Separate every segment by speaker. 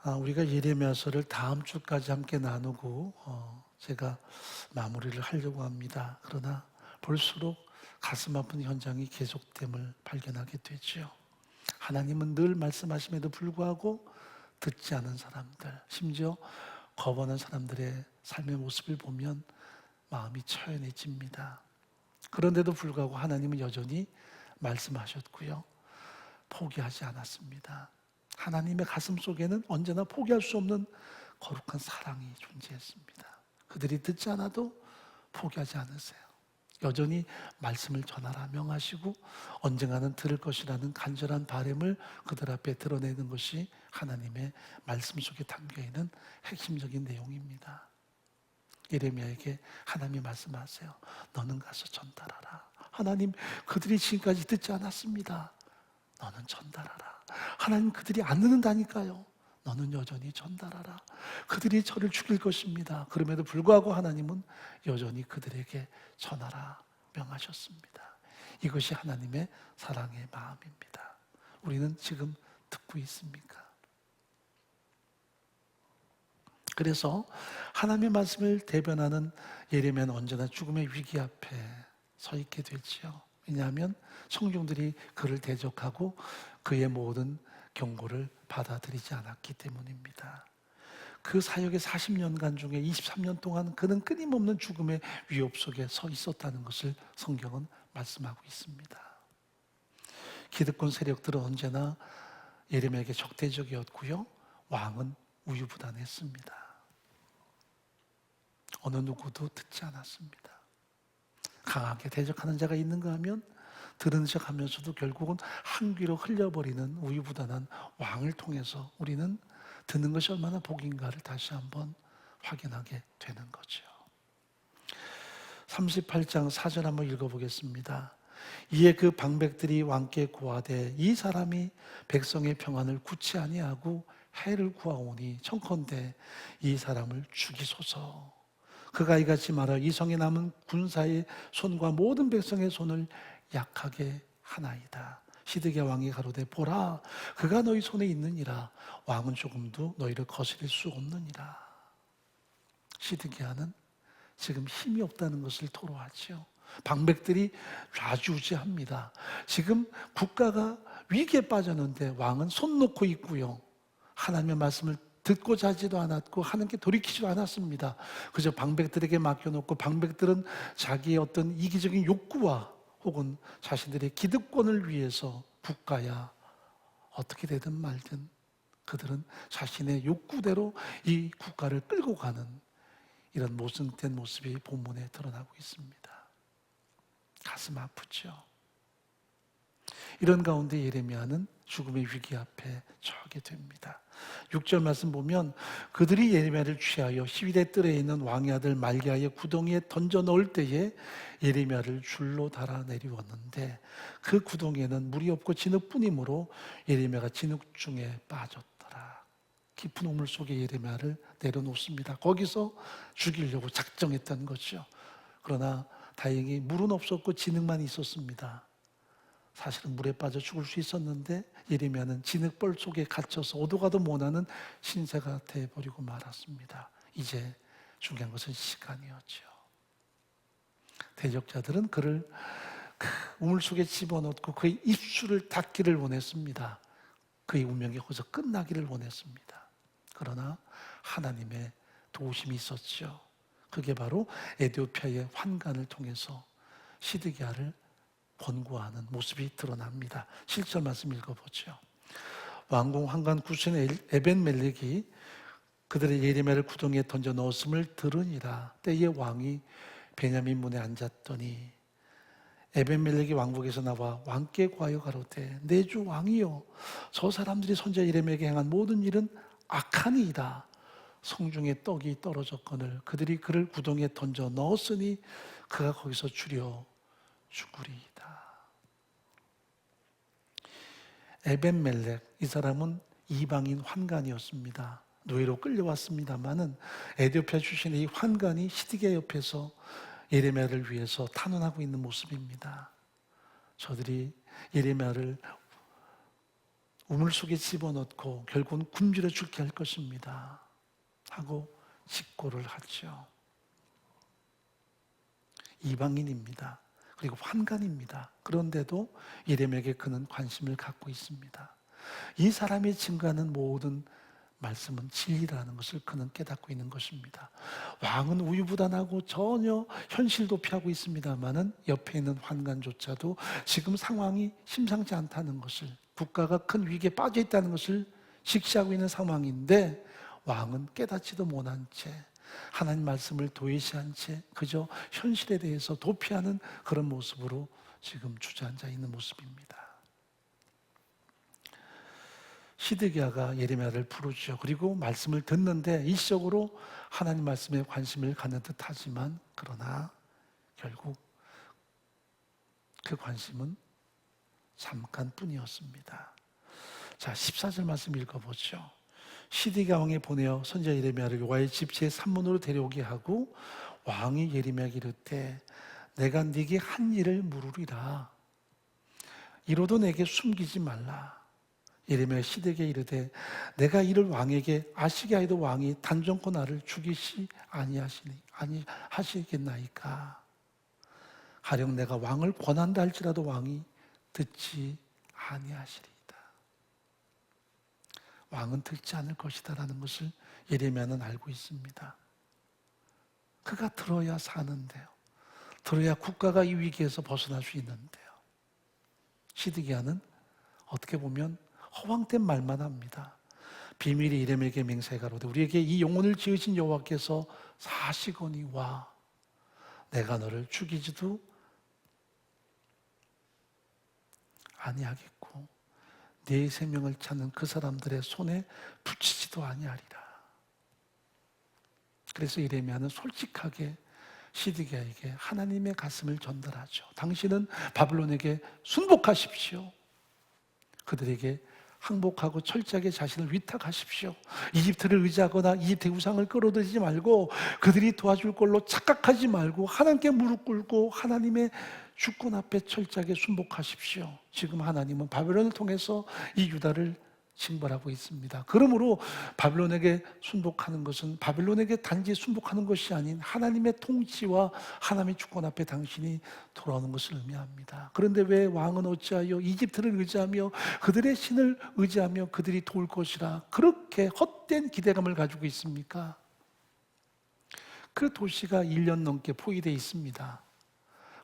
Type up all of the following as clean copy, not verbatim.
Speaker 1: 우리가 예레미야서를 다음 주까지 함께 나누고 제가 마무리를 하려고 합니다. 그러나 볼수록 가슴 아픈 현장이 계속됨을 발견하게 되죠. 하나님은 늘 말씀하심에도 불구하고 듣지 않은 사람들, 심지어 거부하는 사람들의 삶의 모습을 보면 마음이 처연해집니다. 그런데도 불구하고 하나님은 여전히 말씀하셨고요, 포기하지 않았습니다. 하나님의 가슴 속에는 언제나 포기할 수 없는 거룩한 사랑이 존재했습니다. 그들이 듣지 않아도 포기하지 않으세요. 여전히 말씀을 전하라 명하시고 언젠가는 들을 것이라는 간절한 바람을 그들 앞에 드러내는 것이 하나님의 말씀 속에 담겨있는 핵심적인 내용입니다. 예레미야에게 하나님이 말씀하세요. 너는 가서 전달하라. 하나님, 그들이 지금까지 듣지 않았습니다. 너는 전달하라. 하나님, 그들이 안 듣는다니까요. 너는 여전히 전달하라. 그들이 저를 죽일 것입니다. 그럼에도 불구하고 하나님은 여전히 그들에게 전하라 명하셨습니다. 이것이 하나님의 사랑의 마음입니다. 우리는 지금 듣고 있습니까? 그래서 하나님의 말씀을 대변하는 예레미야는 언제나 죽음의 위기 앞에 서 있게 되지요. 왜냐하면 청중들이 그를 대적하고 그의 모든 경고를 받아들이지 않았기 때문입니다. 그 사역의 40년간 중에 23년 동안 그는 끊임없는 죽음의 위협 속에 서 있었다는 것을 성경은 말씀하고 있습니다. 기득권 세력들은 언제나 예레미야에게 적대적이었고요, 왕은 우유부단했습니다. 어느 누구도 듣지 않았습니다. 강하게 대적하는 자가 있는가 하면 들은 척 하면서도 결국은 한 귀로 흘려버리는 우유부단한 왕을 통해서 우리는 듣는 것이 얼마나 복인가를 다시 한번 확인하게 되는 거죠. 38장 4절 한번 읽어보겠습니다. 이에 그 방백들이 왕께 고하되 이 사람이 백성의 평안을 굳지 아니하고 해를 구하오니 청컨대 이 사람을 죽이소서. 그가 이같이 말하 이 성에 남은 군사의 손과 모든 백성의 손을 약하게 하나이다. 시드기야 왕이 가로되 보라, 그가 너희 손에 있느니라. 왕은 조금도 너희를 거스릴 수 없느니라. 시드기야는 지금 힘이 없다는 것을 토로하죠. 방백들이 좌지우지합니다. 지금 국가가 위기에 빠졌는데 왕은 손 놓고 있고요, 하나님의 말씀을 듣고자 하지도 않았고 하나님께 돌이키지도 않았습니다. 그저 방백들에게 맡겨놓고 방백들은 자기의 어떤 이기적인 욕구와 혹은 자신들의 기득권을 위해서 국가야 어떻게 되든 말든 그들은 자신의 욕구대로 이 국가를 끌고 가는 이런 모순된 모습이 본문에 드러나고 있습니다. 가슴 아프죠. 이런 가운데 예레미야는 죽음의 위기 앞에 처하게 됩니다. 6절 말씀 보면 그들이 예레미야를 취하여 시위대 뜰에 있는 왕의 아들 말기야의 구덩이에 던져 넣을 때에 예레미야를 줄로 달아 내리웠는데 그 구덩이에는 물이 없고 진흙뿐이므로 예레미야가 진흙 중에 빠졌더라. 깊은 우물 속에 예레미야를 내려놓습니다. 거기서 죽이려고 작정했던 거죠. 그러나 다행히 물은 없었고 진흙만 있었습니다. 사실은 물에 빠져 죽을 수 있었는데 예레미야는 진흙벌 속에 갇혀서 오도 가도 못하는 신세가 되어버리고 말았습니다. 이제 중요한 것은 시간이었죠. 대적자들은 그를 그 우물 속에 집어넣고 그의 입술을 닫기를 원했습니다. 그의 운명이 거기서 끝나기를 원했습니다. 그러나 하나님의 도우심이 있었죠. 그게 바로 에티오피아의 환관을 통해서 시드기야를 권고하는 모습이 드러납니다. 7절 말씀 읽어보죠. 왕궁 환관 구신 에벤멜렉이 그들의 예레미야를 구덩이에 던져 넣었음을 들으니라. 때에 왕이 베냐민 문에 앉았더니 에벤멜렉이 왕국에서 나와 왕께 구하여 가로되 내 주 왕이여, 저 사람들이 선지자 예레미야에게 행한 모든 일은 악하니이다. 성중에 떡이 떨어졌거늘 그들이 그를 구덩이에 던져 넣었으니 그가 거기서 주려 죽으리이다. 에벤멜렉, 이 사람은 이방인 환관이었습니다. 노예로 끌려왔습니다마는 에티오피아 출신의 이 환관이 시드기야 옆에서 예레미야를 위해서 탄원하고 있는 모습입니다. 저들이 예레미야를 우물 속에 집어넣고 결국은 굶주려 죽게 할 것입니다 하고 직고를 하죠. 이방인입니다. 그리고 환관입니다. 그런데도 예레미야에게 그는 관심을 갖고 있습니다. 이 사람이 증거하는 모든 말씀은 진리라는 것을 그는 깨닫고 있는 것입니다. 왕은 우유부단하고 전혀 현실 도피하고 있습니다마는 옆에 있는 환관조차도 지금 상황이 심상치 않다는 것을, 국가가 큰 위기에 빠져 있다는 것을 직시하고 있는 상황인데 왕은 깨닫지도 못한 채 하나님 말씀을 도외시한 채 그저 현실에 대해서 도피하는 그런 모습으로 지금 주저앉아 있는 모습입니다. 시드기야가 예레미야를 부르죠. 그리고 말씀을 듣는데 일시적으로 하나님 말씀에 관심을 갖는 듯하지만 그러나 결국 그 관심은 잠깐뿐이었습니다. 자, 14절 말씀 읽어보죠. 시드기야 왕이 보내어 선지자 예레미야를 여호와의 집 제3문으로 데려오게 하고 왕이 예레미야에게 이르되 내가 네게 한 일을 물으리라. 이로도 내게 숨기지 말라. 예레미야 시드기야에게 이르되 내가 이를 왕에게 아시게 하여도 왕이 단정코 나를 죽이시 아니하시겠나이까. 가령 내가 왕을 권한다 할지라도 왕이 듣지 아니하시리이다. 왕은 듣지 않을 것이다라는 것을 예레미야는 알고 있습니다. 그가 들어야 사는데요. 들어야 국가가 이 위기에서 벗어날 수 있는데요. 시드기야는 어떻게 보면 허황된 말만 합니다. 비밀이 예레미야에게 맹세해 가로되 우리에게 이 영혼을 지으신 여호와께서 사시거니와 내가 너를 죽이지도 아니하겠고 네 생명을 찾는 그 사람들의 손에 붙이지도 아니하리라. 그래서 예레미야는 솔직하게 시드기야에게 하나님의 가슴을 전달하죠. 당신은 바빌론에게 순복하십시오. 그들에게 항복하고 철저하게 자신을 위탁하십시오. 이집트를 의지하거나 이집트의 우상을 끌어들이지 말고 그들이 도와줄 걸로 착각하지 말고 하나님께 무릎 꿇고 하나님의 주권 앞에 철저하게 순복하십시오. 지금 하나님은 바벨론을 통해서 이 유다를 징벌하고 있습니다. 그러므로 바벨론에게 순복하는 것은 바벨론에게 단지 순복하는 것이 아닌 하나님의 통치와 하나님의 주권 앞에 당신이 돌아오는 것을 의미합니다. 그런데 왜 왕은 어찌하여 이집트를 의지하며 그들의 신을 의지하며 그들이 도울 것이라 그렇게 헛된 기대감을 가지고 있습니까? 그 도시가 1년 넘게 포위되어 있습니다.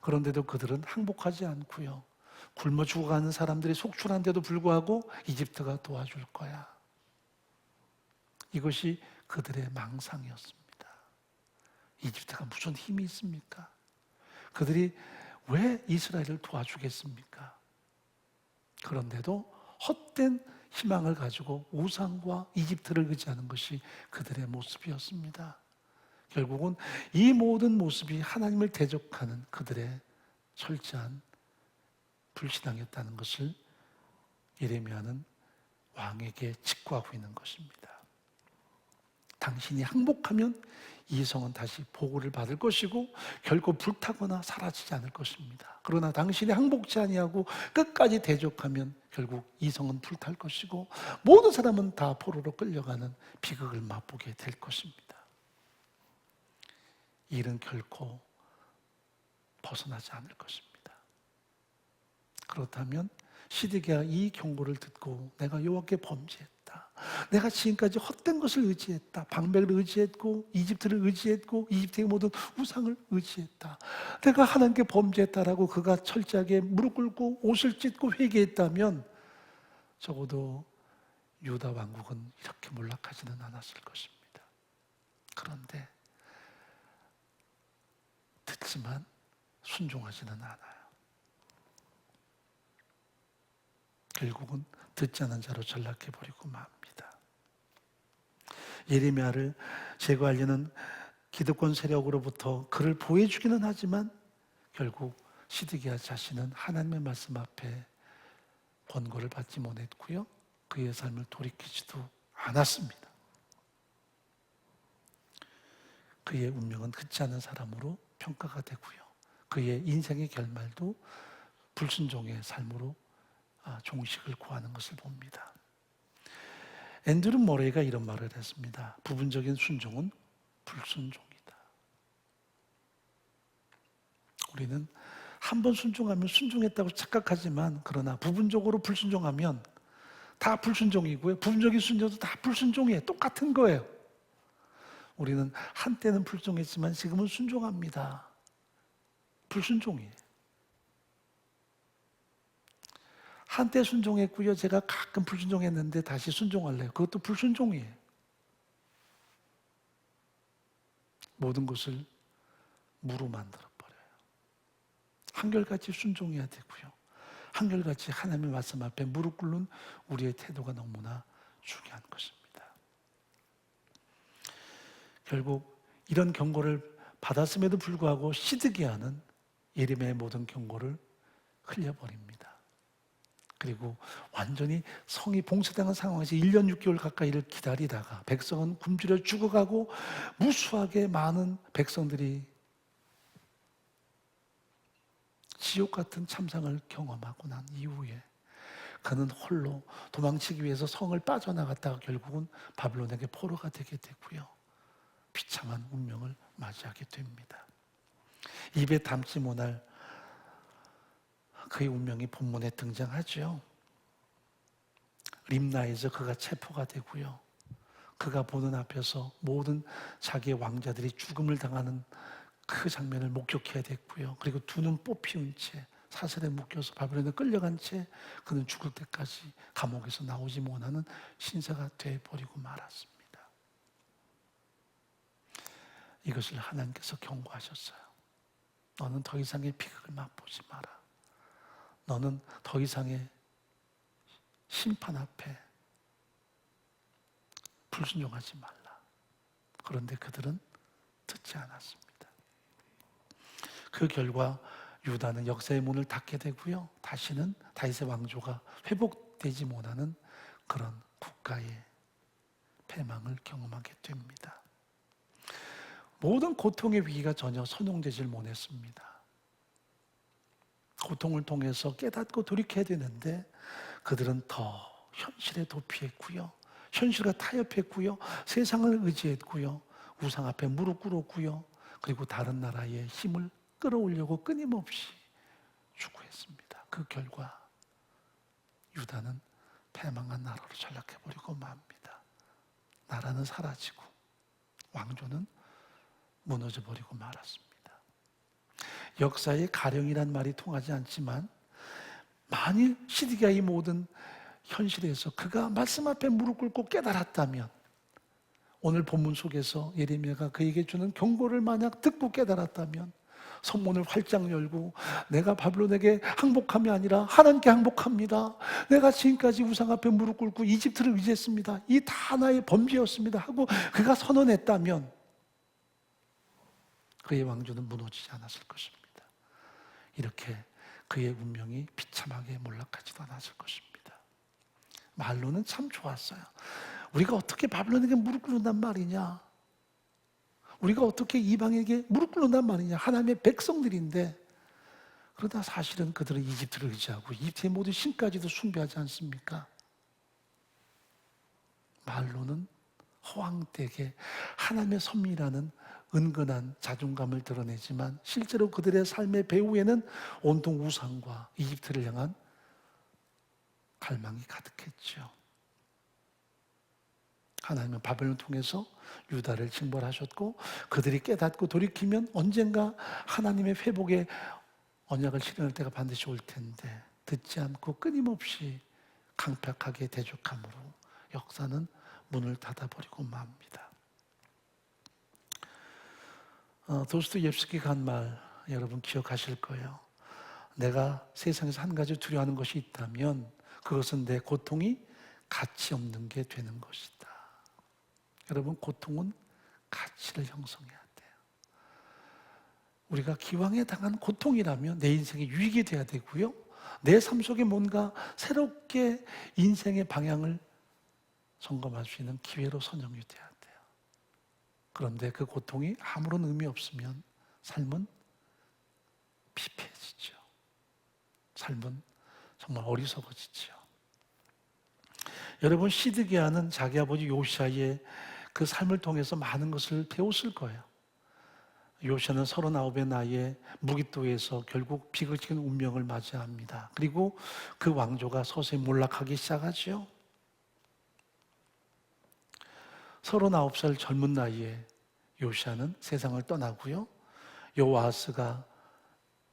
Speaker 1: 그런데도 그들은 항복하지 않고요. 굶어 죽어가는 사람들이 속출한데도 불구하고 이집트가 도와줄 거야. 이것이 그들의 망상이었습니다. 이집트가 무슨 힘이 있습니까? 그들이 왜 이스라엘을 도와주겠습니까? 그런데도 헛된 희망을 가지고 우상과 이집트를 의지하는 것이 그들의 모습이었습니다. 결국은 이 모든 모습이 하나님을 대적하는 그들의 철저한 불신앙이었다는 것을 예레미야는 왕에게 직구하고 있는 것입니다. 당신이 항복하면 이 성은 다시 보호를 받을 것이고 결코 불타거나 사라지지 않을 것입니다. 그러나 당신이 항복치 아니하고 끝까지 대적하면 결국 이 성은 불탈 것이고 모든 사람은 다 포로로 끌려가는 비극을 맛보게 될 것입니다. 이 일은 결코 벗어나지 않을 것입니다. 그렇다면 시드기야 이 경고를 듣고 내가 여호와께 범죄했다. 내가 지금까지 헛된 것을 의지했다. 방백을 의지했고 이집트를 의지했고 이집트의 모든 우상을 의지했다. 내가 하나님께 범죄했다라고 그가 철저하게 무릎 꿇고 옷을 찢고 회개했다면 적어도 유다 왕국은 이렇게 몰락하지는 않았을 것입니다. 그런데 듣지만 순종하지는 않아요. 결국은 듣지 않은 자로 전락해버리고 맙니다. 예레미야를 제거하려는 기득권 세력으로부터 그를 보호해주기는 하지만 결국 시드기야 자신은 하나님의 말씀 앞에 권고를 받지 못했고요. 그의 삶을 돌이키지도 않았습니다. 그의 운명은 듣지 않은 사람으로 평가가 되고요. 그의 인생의 결말도 불순종의 삶으로 종식을 구하는 것을 봅니다. 앤드류 머레이가 이런 말을 했습니다. 부분적인 순종은 불순종이다. 우리는 한 번 순종하면 순종했다고 착각하지만, 그러나 부분적으로 불순종하면 다 불순종이고요. 부분적인 순종도 다 불순종이에요. 똑같은 거예요. 우리는 한때는 불순종했지만 지금은 순종합니다. 불순종이에요. 한때 순종했고요. 제가 가끔 불순종했는데 다시 순종할래요. 그것도 불순종이에요. 모든 것을 무로 만들어버려요. 한결같이 순종해야 되고요. 한결같이 하나님의 말씀 앞에 무릎 꿇는 우리의 태도가 너무나 중요한 것입니다. 결국 이런 경고를 받았음에도 불구하고 시드기야는 예레미야의 모든 경고를 흘려버립니다. 그리고 완전히 성이 봉쇄당한 상황에서 1년 6개월 가까이를 기다리다가 백성은 굶주려 죽어가고 무수하게 많은 백성들이 지옥 같은 참상을 경험하고 난 이후에 그는 홀로 도망치기 위해서 성을 빠져나갔다가 결국은 바빌론에게 포로가 되게 되고요. 비참한 운명을 맞이하게 됩니다. 입에 담지 못할 그의 운명이 본문에 등장하죠. 림나에서 그가 체포가 되고요. 그가 보는 앞에서 모든 자기의 왕자들이 죽음을 당하는 그 장면을 목격해야 됐고요. 그리고 두 눈 뽑히운 채 사슬에 묶여서 바벨론에 끌려간 채 그는 죽을 때까지 감옥에서 나오지 못하는 신세가 되어버리고 말았습니다. 이것을 하나님께서 경고하셨어요. 너는 더 이상의 비극을 맛보지 마라. 너는 더 이상의 심판 앞에 불순종하지 말라. 그런데 그들은 듣지 않았습니다. 그 결과 유다는 역사의 문을 닫게 되고요. 다시는 다윗의 왕조가 회복되지 못하는 그런 국가의 패망을 경험하게 됩니다. 모든 고통의 위기가 전혀 선용되질 못했습니다. 고통을 통해서 깨닫고 돌이켜야 되는데 그들은 더 현실에 도피했고요. 현실과 타협했고요. 세상을 의지했고요. 우상 앞에 무릎 꿇었고요. 그리고 다른 나라의 힘을 끌어오려고 끊임없이 추구했습니다. 그 결과 유다는 패망한 나라로 전락해버리고 맙니다. 나라는 사라지고 왕조는 무너져버리고 말았습니다. 역사의 가령이란 말이 통하지 않지만 만일 시드기야 이 모든 현실에서 그가 말씀 앞에 무릎 꿇고 깨달았다면 오늘 본문 속에서 예레미야가 그에게 주는 경고를 만약 듣고 깨달았다면 성문을 활짝 열고 내가 바빌론에게 항복함이 아니라 하나님께 항복합니다. 내가 지금까지 우상 앞에 무릎 꿇고 이집트를 의지했습니다. 이 다 나의 범죄였습니다 하고 그가 선언했다면 그의 왕조는 무너지지 않았을 것입니다. 이렇게 그의 운명이 비참하게 몰락하지도 않았을 것입니다. 말로는 참 좋았어요. 우리가 어떻게 바빌론에게 무릎 꿇는단 말이냐? 우리가 어떻게 이방에게 무릎 꿇는단 말이냐? 하나님의 백성들인데 그러다 사실은 그들은 이집트를 의지하고 이집트의 모든 신까지도 숭배하지 않습니까? 말로는 허황되게 하나님의 섭리라는 은근한 자존감을 드러내지만 실제로 그들의 삶의 배후에는 온통 우상과 이집트를 향한 갈망이 가득했죠. 하나님은 바벨론을 통해서 유다를 징벌하셨고 그들이 깨닫고 돌이키면 언젠가 하나님의 회복의 언약을 실현할 때가 반드시 올 텐데 듣지 않고 끊임없이 강팍하게 대적함으로 역사는 문을 닫아버리고 맙니다. 도스토옙스키가 한 말 여러분 기억하실 거예요. 내가 세상에서 한 가지 두려워하는 것이 있다면 그것은 내 고통이 가치 없는 게 되는 것이다. 여러분 고통은 가치를 형성해야 돼요. 우리가 기왕에 당한 고통이라면 내 인생의 유익이 돼야 되고요. 내 삶 속에 뭔가 새롭게 인생의 방향을 점검할 수 있는 기회로 선정이 돼야 돼요. 그런데 그 고통이 아무런 의미 없으면 삶은 피폐해지죠. 삶은 정말 어리석어지죠. 여러분 시드기야는 자기 아버지 요시아의 그 삶을 통해서 많은 것을 배웠을 거예요. 요시아는 39의 나이에 무기토에서 결국 비극적인 운명을 맞이합니다. 그리고 그 왕조가 서서히 몰락하기 시작하죠. 39살 젊은 나이에 요시아는 세상을 떠나고요. 요아스가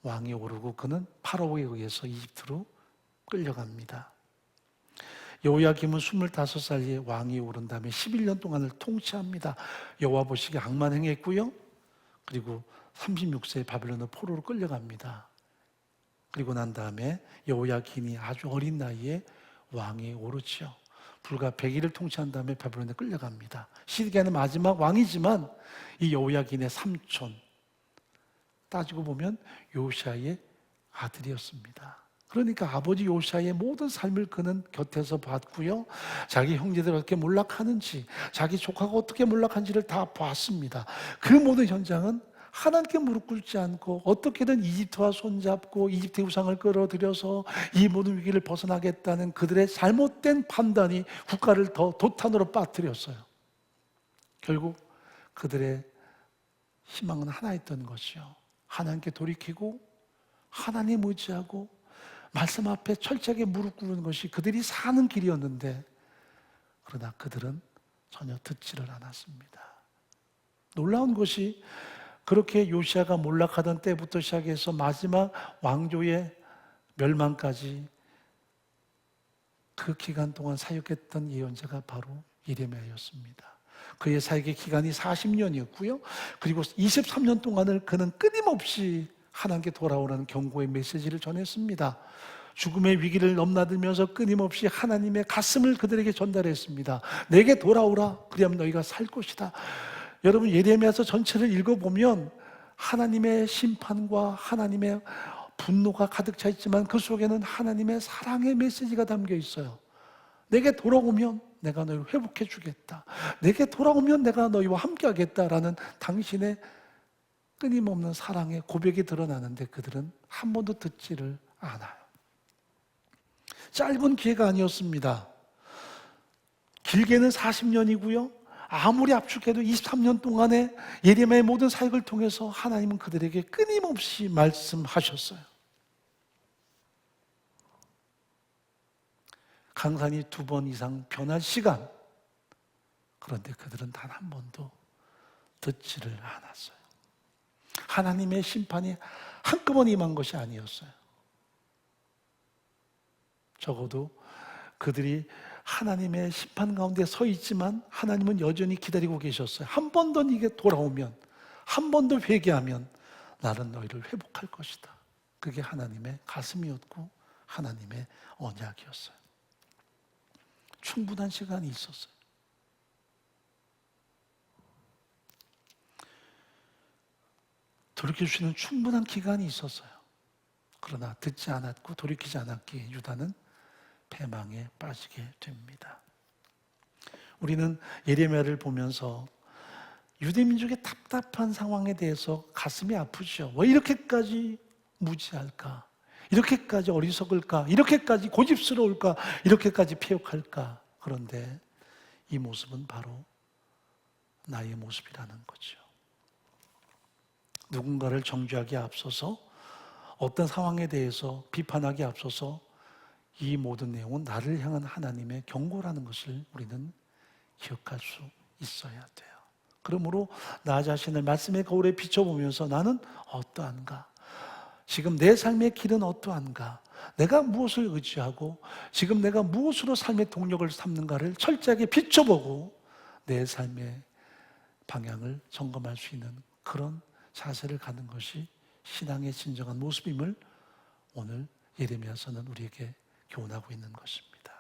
Speaker 1: 왕이 오르고 그는 파라오에 의해서 이집트로 끌려갑니다. 여호야김은 25살에 왕이 오른 다음에 11년 동안을 통치합니다. 여호와 보시기에 악만 행했고요. 그리고 36세에 바벨론의 포로로 끌려갑니다. 그리고 난 다음에 여호야김이 아주 어린 나이에 왕이 오르죠. 불과 100일을 통치한 다음에 바벨론에 끌려갑니다. 시드기야는 마지막 왕이지만 이 여호야김의 삼촌, 따지고 보면 요시아의 아들이었습니다. 그러니까 아버지 요시아의 모든 삶을 그는 곁에서 봤고요. 자기 형제들이 어떻게 몰락하는지, 자기 조카가 어떻게 몰락한지를 다 봤습니다. 그 모든 현장은 하나님께 무릎 꿇지 않고 어떻게든 이집트와 손잡고 이집트의 우상을 끌어들여서 이 모든 위기를 벗어나겠다는 그들의 잘못된 판단이 국가를 더 도탄으로 빠뜨렸어요. 결국 그들의 희망은 하나였던 것이요. 하나님께 돌이키고 하나님 의지하고 말씀 앞에 철저하게 무릎 꿇는 것이 그들이 사는 길이었는데, 그러나 그들은 전혀 듣지를 않았습니다. 놀라운 것이 그렇게 요시아가 몰락하던 때부터 시작해서 마지막 왕조의 멸망까지 그 기간 동안 사역했던 예언자가 바로 예레미야였습니다. 그의 사역의 기간이 40년이었고요. 그리고 23년 동안을 그는 끊임없이 하나님께 돌아오라는 경고의 메시지를 전했습니다. 죽음의 위기를 넘나들면서 끊임없이 하나님의 가슴을 그들에게 전달했습니다. 내게 돌아오라. 그리하면 너희가 살 것이다. 여러분 예레미야서 전체를 읽어보면 하나님의 심판과 하나님의 분노가 가득 차 있지만 그 속에는 하나님의 사랑의 메시지가 담겨 있어요. 내게 돌아오면 내가 너희를 회복해 주겠다. 내게 돌아오면 내가 너희와 함께 하겠다라는 당신의 끊임없는 사랑의 고백이 드러나는데 그들은 한 번도 듣지를 않아요. 짧은 기회가 아니었습니다. 길게는 40년이고요. 아무리 압축해도 23년 동안의 예레미야의 모든 사역을 통해서 하나님은 그들에게 끊임없이 말씀하셨어요. 강산이 2번 이상 변할 시간. 그런데 그들은 단 한 번도 듣지를 않았어요. 하나님의 심판이 한꺼번에 임한 것이 아니었어요. 적어도 그들이 하나님의 심판 가운데 서 있지만 하나님은 여전히 기다리고 계셨어요. 한 번 더 네게 돌아오면, 한 번 더 회개하면 나는 너희를 회복할 것이다. 그게 하나님의 가슴이었고 하나님의 언약이었어요. 충분한 시간이 있었어요. 돌이킬 수 있는 충분한 기간이 있었어요. 그러나 듣지 않았고 돌이키지 않았기에 유다는 패망에 빠지게 됩니다. 우리는 예레미야를 보면서 유대민족의 답답한 상황에 대해서 가슴이 아프죠. 왜 이렇게까지 무지할까? 이렇게까지 어리석을까? 이렇게까지 고집스러울까? 이렇게까지 패역할까? 그런데 이 모습은 바로 나의 모습이라는 거죠. 누군가를 정죄하기에 앞서서 어떤 상황에 대해서 비판하기에 앞서서 이 모든 내용은 나를 향한 하나님의 경고라는 것을 우리는 기억할 수 있어야 돼요. 그러므로 나 자신을 말씀의 거울에 비춰보면서 나는 어떠한가? 지금 내 삶의 길은 어떠한가? 내가 무엇을 의지하고 지금 내가 무엇으로 삶의 동력을 삼는가를 철저하게 비춰보고 내 삶의 방향을 점검할 수 있는 그런 자세를 갖는 것이 신앙의 진정한 모습임을 오늘 예레미야서는 우리에게 교훈하고 있는 것입니다.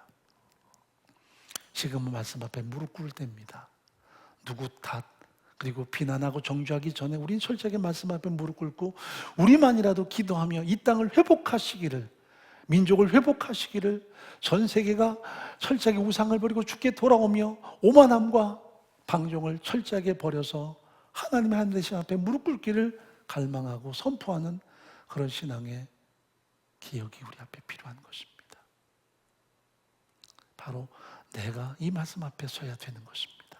Speaker 1: 지금은 말씀 앞에 무릎 꿇을 때입니다. 누구 탓 그리고 비난하고 정죄하기 전에 우린 철저하게 말씀 앞에 무릎 꿇고 우리만이라도 기도하며 이 땅을 회복하시기를, 민족을 회복하시기를, 전 세계가 철저하게 우상을 버리고 주께 돌아오며 오만함과 방종을 철저하게 버려서 하나님의 한 대신 앞에 무릎 꿇기를 갈망하고 선포하는 그런 신앙의 기억이 우리 앞에 필요한 것입니다. 바로 내가 이 말씀 앞에 서야 되는 것입니다.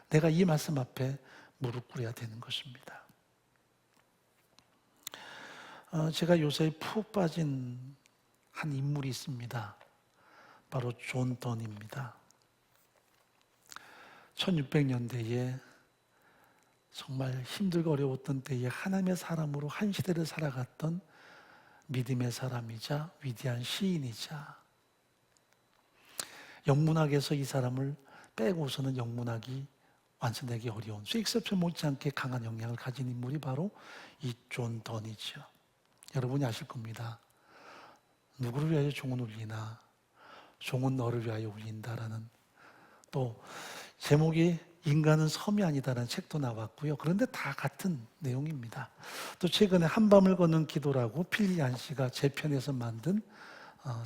Speaker 1: 내가 이 말씀 앞에 무릎 꿇어야 되는 것입니다. 제가 요새 푹 빠진 한 인물이 있습니다. 바로 존 던입니다. 1600년대에 정말 힘들고 어려웠던 때에 하나님의 사람으로 한 시대를 살아갔던 믿음의 사람이자 위대한 시인이자 영문학에서 이 사람을 빼고서는 영문학이 완성되기 어려운 셰익스피어 못지않게 강한 영향을 가진 인물이 바로 이 존 던이죠. 여러분이 아실 겁니다. 누구를 위하여 종은 울리나 종은 너를 위하여 울린다라는, 또 제목이 인간은 섬이 아니다라는 책도 나왔고요. 그런데 다 같은 내용입니다. 또 최근에 한밤을 걷는 기도라고 필리안 씨가 재편해서 만든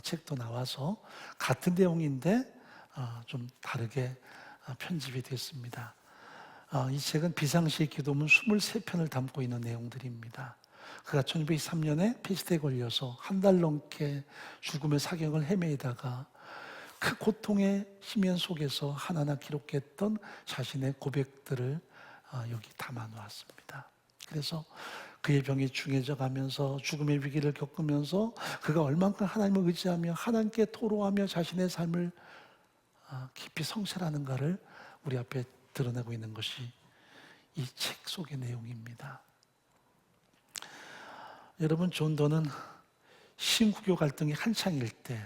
Speaker 1: 책도 나와서 같은 내용인데 좀 다르게 편집이 됐습니다. 이 책은 비상시의 기도문 23편을 담고 있는 내용들입니다. 그가 1923년에 폐시대에 걸려서 한 달 넘게 죽음의 사경을 헤매다가 그 고통의 심연 속에서 하나하나 기록했던 자신의 고백들을 여기 담아 놓았습니다. 그래서 그의 병이 중해져 가면서 죽음의 위기를 겪으면서 그가 얼만큼 하나님을 의지하며 하나님께 토로하며 자신의 삶을 깊이 성찰하는가를 우리 앞에 드러내고 있는 것이 이 책 속의 내용입니다. 여러분, 존 던은 신구교 갈등이 한창일 때,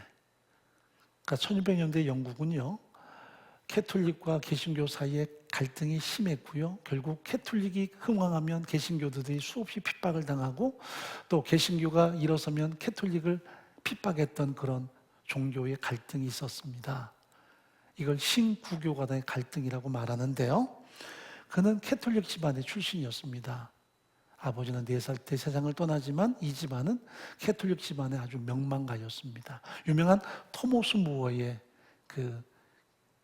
Speaker 1: 그러니까 1600년대 영국은요, 캐톨릭과 개신교 사이에 갈등이 심했고요. 결국 캐톨릭이 흥왕하면 개신교들이 수없이 핍박을 당하고 또 개신교가 일어서면 캐톨릭을 핍박했던 그런 종교의 갈등이 있었습니다. 이걸 신구교 간의 갈등이라고 말하는데요. 그는 캐톨릭 집안의 출신이었습니다. 아버지는 4살 때 세상을 떠나지만 이 집안은 캐톨릭 집안의 아주 명망가였습니다. 유명한 토머스 무어의 그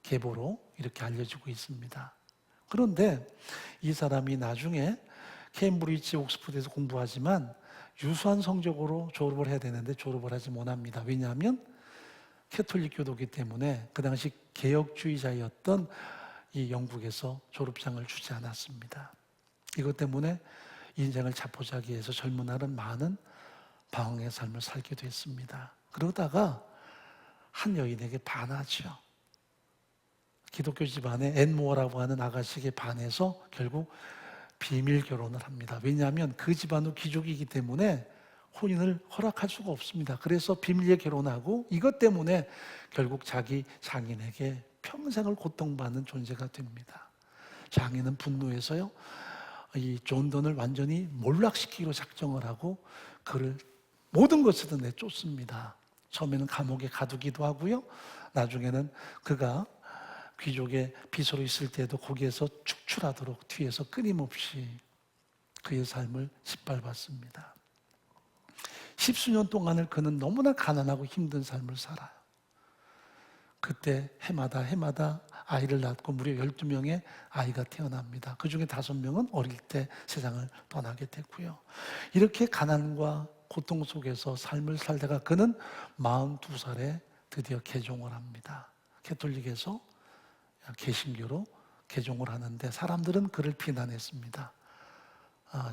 Speaker 1: 계보로 이렇게 알려지고 있습니다. 그런데 이 사람이 나중에 케임브리지, 옥스퍼드에서 공부하지만 유수한 성적으로 졸업을 해야 되는데 졸업을 하지 못합니다. 왜냐하면 캐톨릭 교도기 때문에 그 당시 개혁주의자였던 이 영국에서 졸업장을 주지 않았습니다. 이것 때문에 인생을 자포자기해서 젊은 날은 많은 방황의 삶을 살게 됐습니다. 그러다가 한 여인에게 반하죠. 기독교 집안의 앤모어라고 하는 아가씨에게 반해서 결국 비밀 결혼을 합니다. 왜냐하면 그 집안도 귀족이기 때문에 혼인을 허락할 수가 없습니다. 그래서 비밀리에 결혼하고 이것 때문에 결국 자기 장인에게 평생을 고통받는 존재가 됩니다. 장인은 분노해서요, 이 존 던을 완전히 몰락시키기로 작정을 하고 그를 모든 것을 내쫓습니다. 처음에는 감옥에 가두기도 하고요. 나중에는 그가 귀족의 비서로 있을 때도 거기에서 축출하도록 뒤에서 끊임없이 그의 삶을 짓밟았습니다. 10수년 동안을 그는 너무나 가난하고 힘든 삶을 살아요. 그때 해마다 아이를 낳고 무려 12명의 아이가 태어납니다. 그 중에 5명은 어릴 때 세상을 떠나게 됐고요. 이렇게 가난과 고통 속에서 삶을 살다가 그는 42살에 드디어 개종을 합니다. 캐톨릭에서 개신교로 개종을 하는데 사람들은 그를 비난했습니다.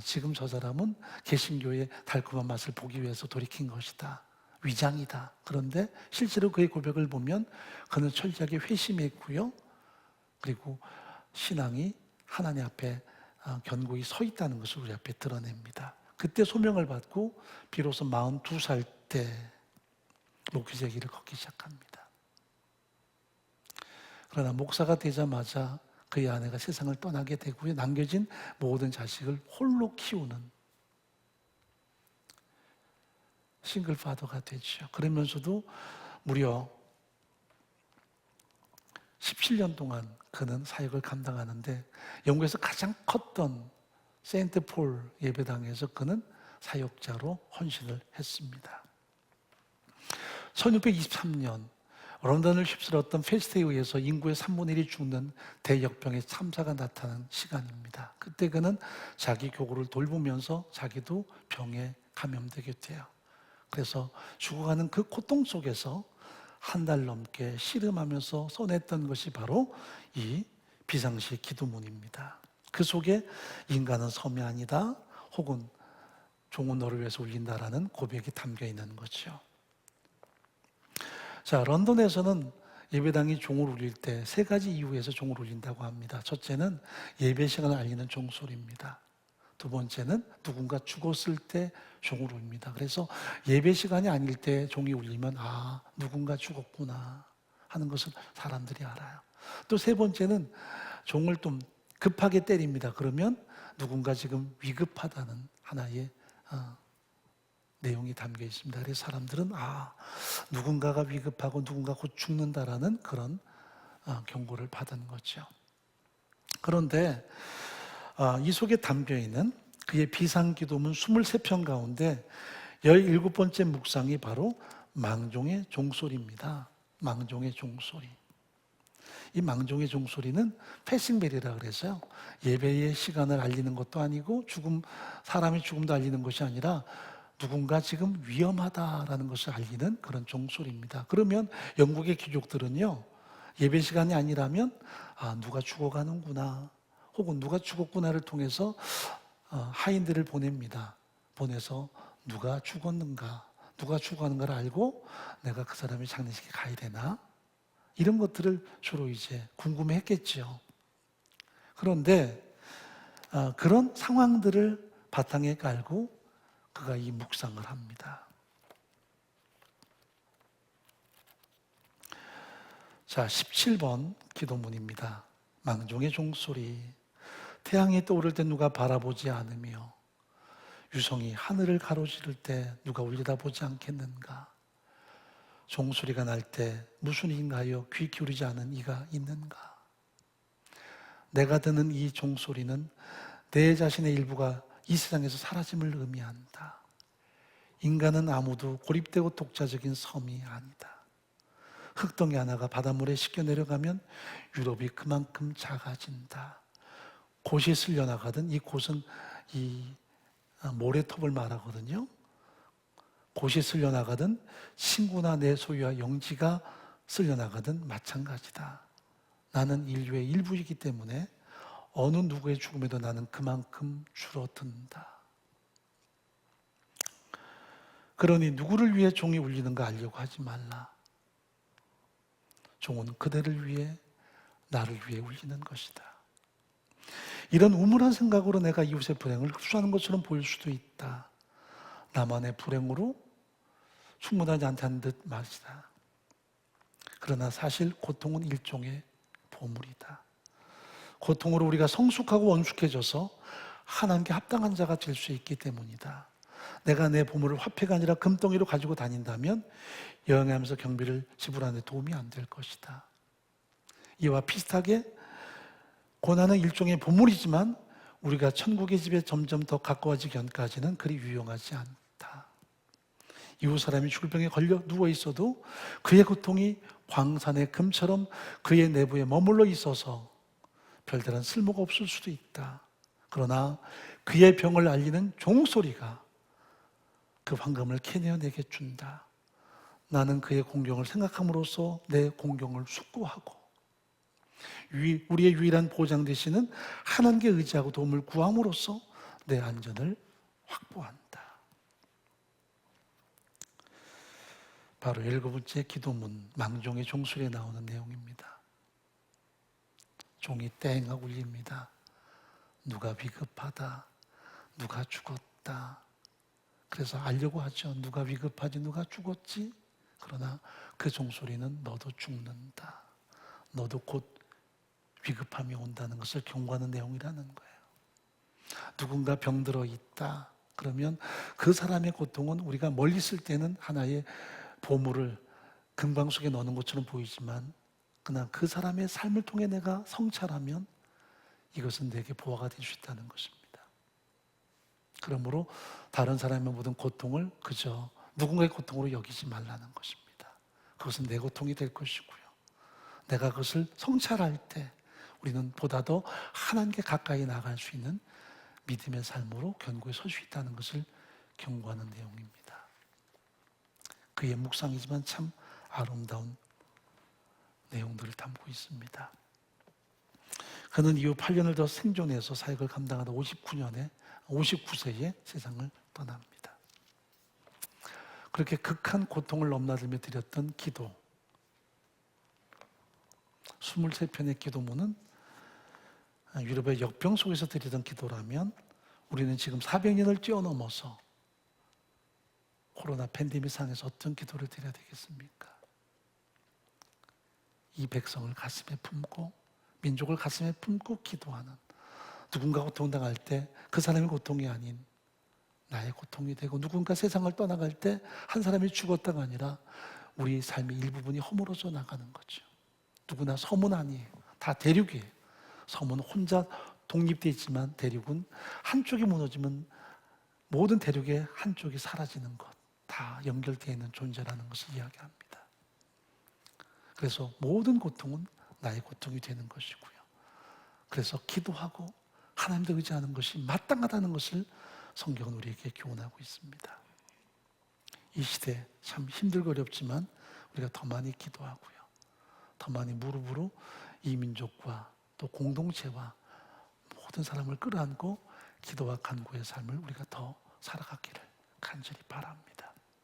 Speaker 1: 지금 저 사람은 개신교의 달콤한 맛을 보기 위해서 돌이킨 것이다. 위장이다. 그런데 실제로 그의 고백을 보면 그는 철저하게 회심했고요. 그리고 신앙이 하나님 앞에 견고히 서 있다는 것을 우리 앞에 드러냅니다. 그때 소명을 받고 비로소 42살 때 목회자 길을 걷기 시작합니다. 그러나 목사가 되자마자 그의 아내가 세상을 떠나게 되고요. 남겨진 모든 자식을 홀로 키우는 싱글파더가 되죠. 그러면서도 무려 17년 동안 그는 사역을 감당하는데 영국에서 가장 컸던 세인트폴 예배당에서 그는 사역자로 헌신을 했습니다. 1623년 런던을 휩쓸었던 페스트에 의해서 인구의 3분의 1이 죽는 대역병의 참사가 나타난 시간입니다. 그때 그는 자기 교구를 돌보면서 자기도 병에 감염되게 돼요. 그래서 죽어가는 그 고통 속에서 한 달 넘게 씨름하면서 써냈던 것이 바로 이 비상시 기도문입니다. 그 속에 인간은 섬이 아니다, 혹은 종은 너를 위해서 울린다라는 고백이 담겨 있는 거죠. 자, 런던에서는 예배당이 종을 울릴 때 세 가지 이유에서 종을 울린다고 합니다. 첫째는 예배 시간을 알리는 종소리입니다. 두 번째는 누군가 죽었을 때 종을 울립니다. 그래서 예배 시간이 아닐 때 종이 울리면 아, 누군가 죽었구나 하는 것을 사람들이 알아요. 또 세 번째는 종을 좀 급하게 때립니다. 그러면 누군가 지금 위급하다는 하나의 내용이 담겨 있습니다. 그래서 사람들은 아, 누군가가 위급하고 누군가 곧 죽는다라는 그런 경고를 받은 거죠. 그런데 이 속에 담겨 있는 그의 비상기도문 23편 가운데 17번째 묵상이 바로 망종의 종소리입니다. 망종의 종소리. 이 망종의 종소리는 패싱벨이라 그래서요. 예배의 시간을 알리는 것도 아니고 사람의 죽음도 알리는 것이 아니라 누군가 지금 위험하다라는 것을 알리는 그런 종소리입니다. 그러면 영국의 귀족들은요, 예배 시간이 아니라면 아, 누가 죽어가는구나, 혹은 누가 죽었구나를 통해서 하인들을 보냅니다. 보내서 누가 죽었는가, 누가 죽어가는가를 알고 내가 그 사람의 장례식에 가야 되나, 이런 것들을 주로 이제 궁금해했겠죠. 그런데 그런 상황들을 바탕에 깔고 그가 이 묵상을 합니다. 자, 17번 기도문입니다. 망종의 종소리. 태양이 떠오를 때 누가 바라보지 않으며 유성이 하늘을 가로지를 때 누가 올려다보지 않겠는가? 종소리가 날 때 무슨 이인가요? 귀 기울이지 않은 이가 있는가? 내가 듣는 이 종소리는 내 자신의 일부가 이 세상에서 사라짐을 의미한다. 인간은 아무도 고립되고 독자적인 섬이 아니다. 흙덩이 하나가 바닷물에 씻겨 내려가면 유럽이 그만큼 작아진다. 곳이 쓸려나가든, 이 곳은 이 모래톱을 말하거든요. 곳이 쓸려나가든 친구나 내 소유와 영지가 쓸려나가든 마찬가지다. 나는 인류의 일부이기 때문에 어느 누구의 죽음에도 나는 그만큼 줄어든다. 그러니 누구를 위해 종이 울리는가 알려고 하지 말라. 종은 그대를 위해, 나를 위해 울리는 것이다. 이런 우물한 생각으로 내가 이웃의 불행을 흡수하는 것처럼 보일 수도 있다. 나만의 불행으로 충분하지 않다는 듯 말이다. 그러나 사실 고통은 일종의 보물이다. 고통으로 우리가 성숙하고 원숙해져서 하나님께 합당한 자가 될 수 있기 때문이다. 내가 내 보물을 화폐가 아니라 금덩이로 가지고 다닌다면 여행하면서 경비를 지불하는 데 도움이 안 될 것이다. 이와 비슷하게 고난은 일종의 보물이지만 우리가 천국의 집에 점점 더 가까워지기 전까지는 그리 유용하지 않다. 이웃 사람이 죽을 병에 걸려 누워 있어도 그의 고통이 광산의 금처럼 그의 내부에 머물러 있어서 별다른 쓸모가 없을 수도 있다. 그러나 그의 병을 알리는 종소리가 그 황금을 캐내어내게 준다. 나는 그의 공경을 생각함으로써 내 공경을 숙고하고 우리의 유일한 보장 되시는 하나님께 의지하고 도움을 구함으로써 내 안전을 확보한다. 바로 7번째 기도문, 망종의 종소리에 나오는 내용입니다. 종이 땡 하고 울립니다. 누가 위급하다, 누가 죽었다. 그래서 알려고 하죠. 누가 위급하지, 누가 죽었지? 그러나 그 종소리는 너도 죽는다, 너도 곧 위급함이 온다는 것을 경고하는 내용이라는 거예요. 누군가 병들어 있다 그러면 그 사람의 고통은 우리가 멀리 있을 때는 하나의 보물을 금방 속에 넣는 것처럼 보이지만, 그러나 그 사람의 삶을 통해 내가 성찰하면 이것은 내게 보화가 될 수 있다는 것입니다. 그러므로 다른 사람의 모든 고통을 그저 누군가의 고통으로 여기지 말라는 것입니다. 그것은 내 고통이 될 것이고요. 내가 그것을 성찰할 때 우리는 보다 더 하나님께 가까이 나갈 수 있는 믿음의 삶으로 견고히 설 수 있다는 것을 경고하는 내용입니다. 그의 묵상이지만 참 아름다운 내용들을 담고 있습니다. 그는 이후 8년을 더 생존해서 사역을 감당하다 59세에 세상을 떠납니다. 그렇게 극한 고통을 넘나들며 드렸던 기도, 23편의 기도문은 유럽의 역병 속에서 드리던 기도라면 우리는 지금 400년을 뛰어넘어서 코로나 팬데믹 상에서 어떤 기도를 드려야 되겠습니까? 이 백성을 가슴에 품고 민족을 가슴에 품고 기도하는, 누군가 고통당할 때 그 사람의 고통이 아닌 나의 고통이 되고, 누군가 세상을 떠나갈 때 한 사람이 죽었다가 아니라 우리 삶의 일부분이 허물어져 나가는 거죠. 누구나 섬은 아니에요. 다 대륙이에요. 섬은 혼자 독립되어 있지만 대륙은 한쪽이 무너지면 모든 대륙의 한쪽이 사라지는 것, 다 연결되어 있는 존재라는 것을 이야기합니다. 그래서 모든 고통은 나의 고통이 되는 것이고요. 그래서 기도하고 하나님도 의지하는 것이 마땅하다는 것을 성경은 우리에게 교훈하고 있습니다. 이 시대 참 힘들고 어렵지만 우리가 더 많이 기도하고요, 더 많이 무릎으로 이 민족과 또 공동체와 모든 사람을 끌어안고 기도와 간구의 삶을 우리가 더 살아가기를 간절히 바랍니다.